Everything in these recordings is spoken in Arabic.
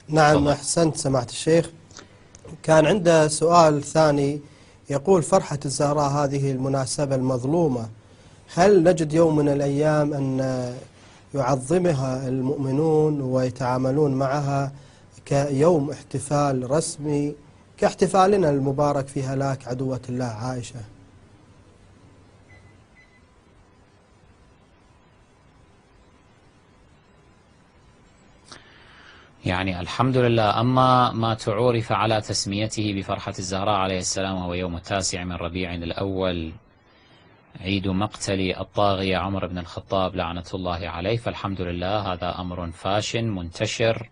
نعم تفضل. أحسنت سماحة الشيخ. كان عنده سؤال ثاني، يقول فرحة الزهراء هذه المناسبة المظلومة، هل نجد يوم من الأيام أن يعظمها المؤمنون ويتعاملون معها كيوم احتفال رسمي كاحتفالنا المبارك في هلاك عدوة الله عائشة؟ يعني الحمد لله. أما ما تعورف على تسميته بفرحة الزهراء عليه السلام وهو يوم 9 من ربيع الأول، عيد مقتل الطاغية عمر بن الخطاب لعنة الله عليه، فالحمد لله هذا أمر فاش منتشر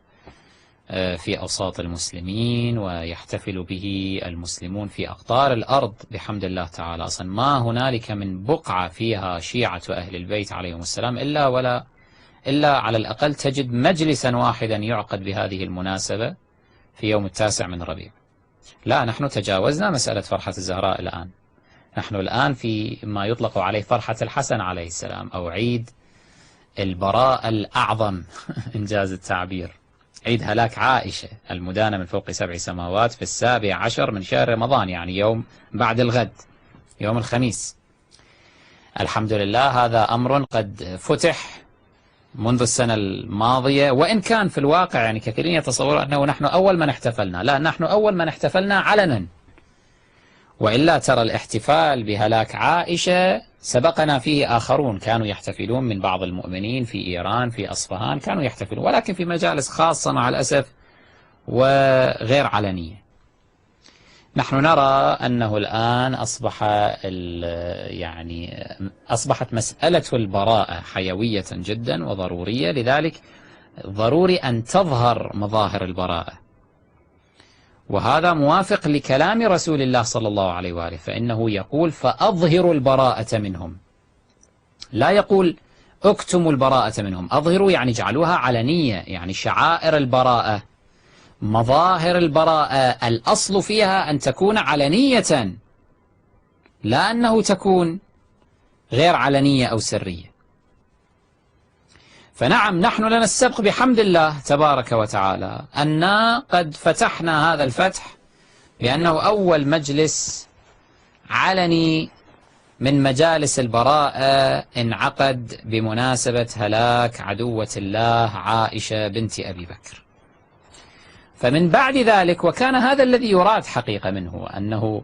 في أوساط المسلمين، ويحتفل به المسلمون في أقطار الأرض بحمد الله تعالى. أصلا ما هنالك من بقعة فيها شيعة أهل البيت عليهم السلام إلا على الأقل تجد مجلسا واحدا يعقد بهذه المناسبة في يوم 9 من ربيع. لا، نحن تجاوزنا مسألة فرحة الزهراء الآن. نحن الآن في ما يطلق عليه فرحة الحسن عليه السلام، أو عيد البراء الأعظم إنجاز التعبير، عيد هلاك عائشة المدانة من فوق 7 سماوات في 17 من شهر رمضان، يعني يوم بعد الغد، يوم الخميس. الحمد لله هذا أمر قد فتح منذ السنة الماضية، وإن كان في الواقع يعني كثيرين يتصورون أنه نحن أول من احتفلنا. لا، نحن أول من احتفلنا علنا، وإلا ترى الاحتفال بهلاك عائشة سبقنا فيه آخرون كانوا يحتفلون، من بعض المؤمنين في إيران في أصفهان كانوا يحتفلون، ولكن في مجالس خاصة مع الأسف وغير علنية. نحن نرى أنه الآن أصبحت مسألة البراءة حيوية جدا وضرورية، لذلك ضروري أن تظهر مظاهر البراءة، وهذا موافق لكلام رسول الله صلى الله عليه وآله، فإنه يقول فأظهروا البراءة منهم، لا يقول اكتموا البراءة منهم. أظهروا يعني اجعلوها علنية، يعني شعائر البراءة، مظاهر البراءة الأصل فيها أن تكون علنية، لا أنه تكون غير علنية أو سرية. فنعم نحن لنا السبق بحمد الله تبارك وتعالى أننا قد فتحنا هذا الفتح، لأنه أول مجلس علني من مجالس البراءة انعقد بمناسبة هلاك عدوة الله عائشة بنت أبي بكر. فمن بعد ذلك، وكان هذا الذي يراد حقيقة منه، أنه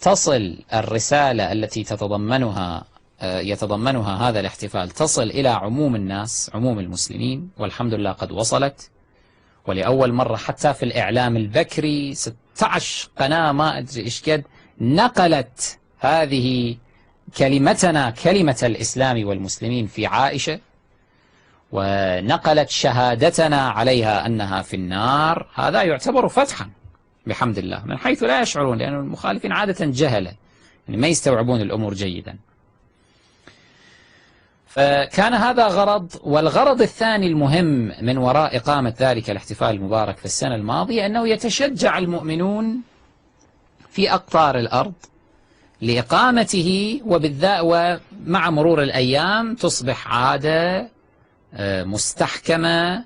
تصل الرسالة التي يتضمنها هذا الاحتفال، تصل إلى عموم الناس، عموم المسلمين، والحمد لله قد وصلت. ولأول مرة حتى في الإعلام البكري 16 قناة ما أدري إيش قد نقلت هذه كلمتنا، كلمة الإسلام والمسلمين في عائشة، ونقلت شهادتنا عليها أنها في النار. هذا يعتبر فتحا بحمد الله من حيث لا يشعرون، لأن المخالفين عادة جهلة، يعني ما يستوعبون الأمور جيدا. فكان هذا غرض. والغرض الثاني المهم من وراء إقامة ذلك الاحتفال المبارك في السنة الماضية أنه يتشجع المؤمنون في أقطار الأرض لإقامته، وبالذات ومع مرور الأيام تصبح عادة مستحكمة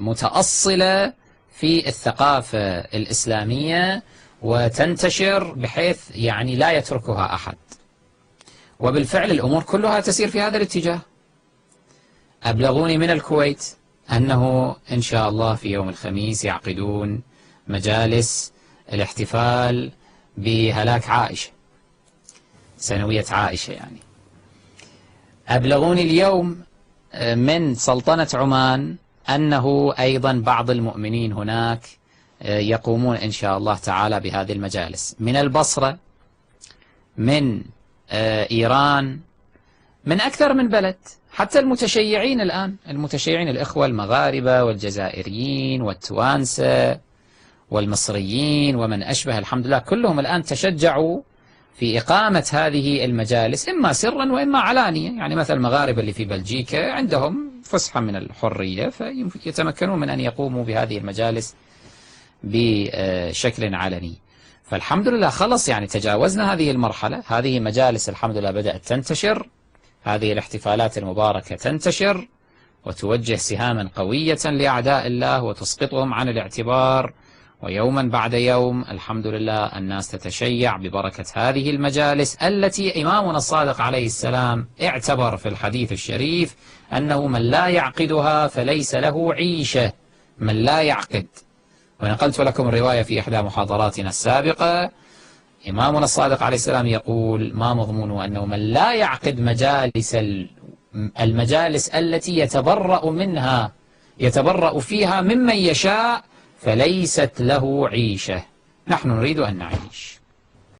ومتأصلة في الثقافة الإسلامية، وتنتشر بحيث يعني لا يتركها أحد. وبالفعل الأمور كلها تسير في هذا الاتجاه. أبلغوني من الكويت أنه إن شاء الله في يوم الخميس يعقدون مجالس الاحتفال بهلاك عائشة، سنوية عائشة يعني. أبلغوني اليوم من سلطنة عمان أنه أيضا بعض المؤمنين هناك يقومون إن شاء الله تعالى بهذه المجالس، من البصرة، من إيران، من أكثر من بلد. حتى المتشيعين الآن، المتشيعين الإخوة المغاربة والجزائريين والتوانسة والمصريين ومن أشبه، الحمد لله كلهم الآن تشجعوا في إقامة هذه المجالس، إما سرا وإما علانية. يعني مثل المغاربة اللي في بلجيكا عندهم فسحة من الحرية، فيتمكنون من أن يقوموا بهذه المجالس بشكل علني. فالحمد لله خلص، يعني تجاوزنا هذه المرحلة. هذه مجالس الحمد لله بدأت تنتشر، هذه الاحتفالات المباركة تنتشر، وتوجه سهاما قوية لأعداء الله وتسقطهم عن الاعتبار. ويوما بعد يوم الحمد لله الناس تتشيع ببركة هذه المجالس التي إمامنا الصادق عليه السلام اعتبر في الحديث الشريف أنه من لا يعقدها فليس له عيشة. من لا يعقد، ونقلت لكم الرواية في إحدى محاضراتنا السابقة، إمامنا الصادق عليه السلام يقول ما مضمونه أنه من لا يعقد المجالس التي يتبرأ فيها ممن يشاء فليست له عيشة. نحن نريد أن نعيش.